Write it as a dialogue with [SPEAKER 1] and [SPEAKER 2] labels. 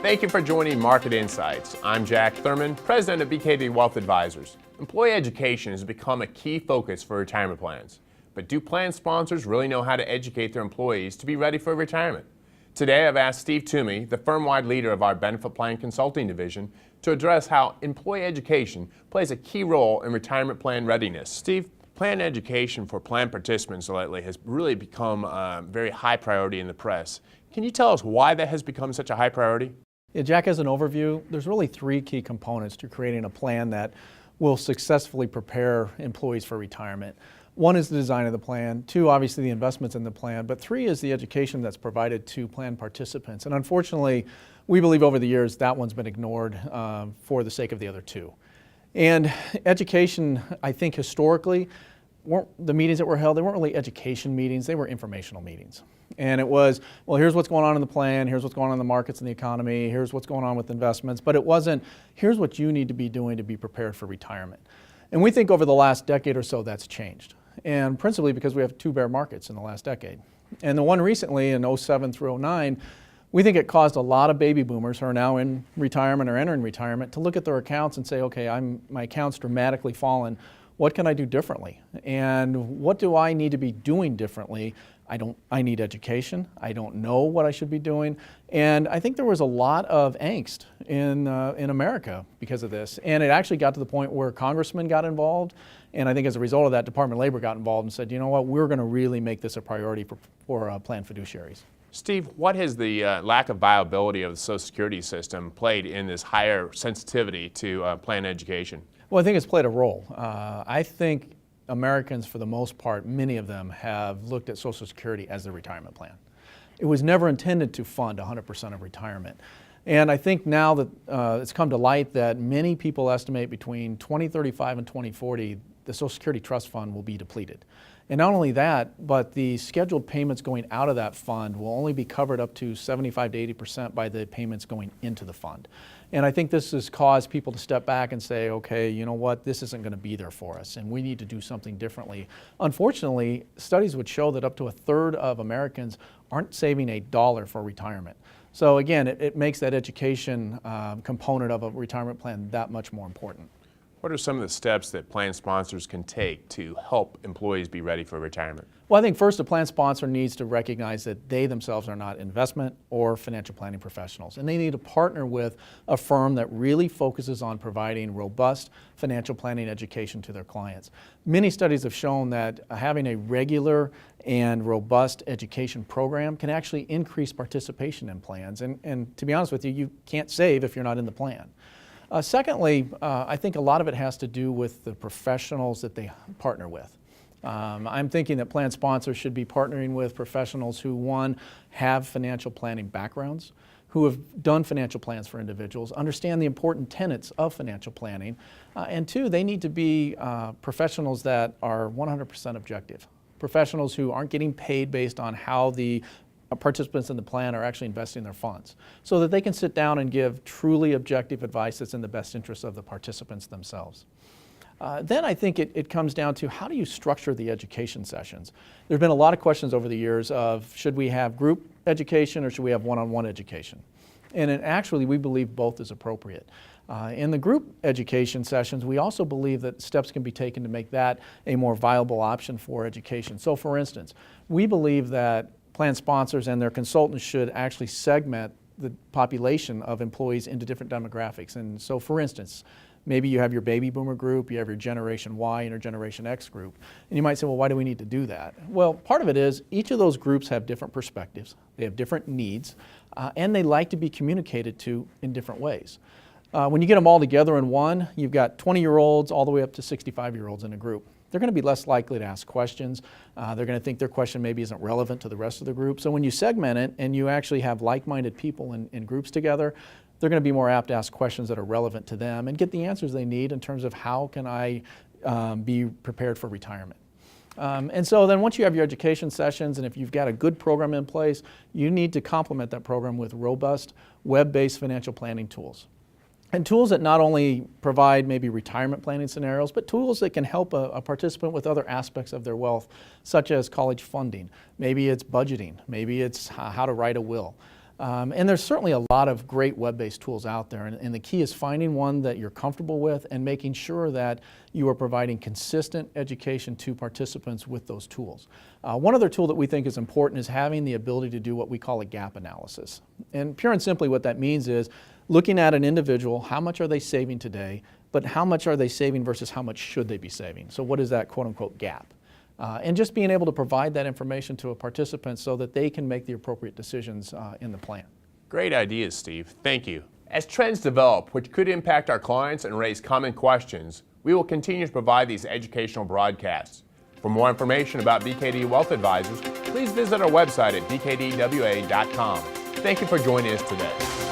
[SPEAKER 1] Thank you for joining Market Insights. I'm Jack Thurman, president of BKD Wealth Advisors. Employee education has become a key focus for retirement plans. But do plan sponsors really know how to educate their employees to be ready for retirement? Today I've asked Steve Toomey, the firm-wide leader of our benefit plan consulting division, to address how employee education plays a key role in retirement plan readiness. Steve, plan education for plan participants lately has really become a very high priority in the press. Can you tell us why that has become such a high priority?
[SPEAKER 2] Yeah, Jack, as an overview, there's really three key components to creating a plan that will successfully prepare employees for retirement. One is the design of the plan, two, obviously the investments in the plan, but three is the education that's provided to plan participants. And unfortunately, we believe over the years that one's been ignored for the sake of the other two. And education, I think historically, the meetings that were held, they weren't really education meetings, they were informational meetings. And it was, well, here's what's going on in the plan, here's what's going on in the markets and the economy, here's what's going on with investments, but it wasn't, here's what you need to be doing to be prepared for retirement. And we think over the last decade or so that's changed. And principally because we have two bear markets in the last decade. And the one recently in 07 through 09, we think it caused a lot of baby boomers who are now in retirement or entering retirement to look at their accounts and say, okay, my account's dramatically fallen. What can I do differently? And what do I need to be doing differently? I need education. I don't know what I should be doing. And I think there was a lot of angst in America because of this. And it actually got to the point where congressmen got involved. And I think as a result of that, Department of Labor got involved and said, you know what, we're going to really make this a priority for plan fiduciaries.
[SPEAKER 1] Steve, what has the lack of viability of the Social Security system played in this higher sensitivity to plan education?
[SPEAKER 2] Well, I think it's played a role. I think Americans, for the most part, many of them have looked at Social Security as their retirement plan. It was never intended to fund 100% of retirement. And I think now that it's come to light that many people estimate between 2035 and 2040, the Social Security Trust Fund will be depleted. And not only that, but the scheduled payments going out of that fund will only be covered up to 75 to 80% by the payments going into the fund. And I think this has caused people to step back and say, okay, you know what, this isn't going to be there for us, and we need to do something differently. Unfortunately, studies would show that up to a third of Americans aren't saving a dollar for retirement. So again, it makes that education component of a retirement plan that much more important.
[SPEAKER 1] What are some of the steps that plan sponsors can take to help employees be ready for retirement?
[SPEAKER 2] Well, I think first a plan sponsor needs to recognize that they themselves are not investment or financial planning professionals, and they need to partner with a firm that really focuses on providing robust financial planning education to their clients. Many studies have shown that having a regular and robust education program can actually increase participation in plans, and to be honest with you, you can't save if you're not in the plan. Secondly, I think a lot of it has to do with the professionals that they partner with. I'm thinking that plan sponsors should be partnering with professionals who, one, have financial planning backgrounds, who have done financial plans for individuals, understand the important tenets of financial planning, and two, they need to be professionals that are 100% objective. Professionals who aren't getting paid based on how the participants in the plan are actually investing their funds, so that they can sit down and give truly objective advice that's in the best interest of the participants themselves. Then I think it comes down to how do you structure the education sessions. There have been a lot of questions over the years of should we have group education or should we have one-on-one education? And actually we believe both is appropriate. In the group education sessions, we also believe that steps can be taken to make that a more viable option for education. So for instance, we believe that plan sponsors and their consultants should actually segment the population of employees into different demographics. And so for instance, maybe you have your baby boomer group, you have your Generation Y and your Generation X group. And you might say, well, why do we need to do that? Well, part of it is each of those groups have different perspectives, they have different needs, and they like to be communicated to in different ways. When you get them all together in one, you've got 20-year-olds all the way up to 65-year-olds in a group. They're going to be less likely to ask questions. They're going to think their question maybe isn't relevant to the rest of the group. So when you segment it and you actually have like-minded people in groups together, they're going to be more apt to ask questions that are relevant to them and get the answers they need in terms of how can I be prepared for retirement. And so then once you have your education sessions and if you've got a good program in place, you need to complement that program with robust web-based financial planning tools. And tools that not only provide maybe retirement planning scenarios, but tools that can help a participant with other aspects of their wealth, such as college funding. Maybe it's budgeting. Maybe it's how to write a will. And there's certainly a lot of great web-based tools out there, and the key is finding one that you're comfortable with and making sure that you are providing consistent education to participants with those tools. One other tool that we think is important is having the ability to do what we call a gap analysis. And pure and simply what that means is looking at an individual, how much are they saving today, but how much are they saving versus how much should they be saving? So what is that quote-unquote gap? And just being able to provide that information to a participant so that they can make the appropriate decisions in the plan.
[SPEAKER 1] Great ideas, Steve. Thank you. As trends develop, which could impact our clients and raise common questions, we will continue to provide these educational broadcasts. For more information about BKD Wealth Advisors, please visit our website at bkdwa.com. Thank you for joining us today.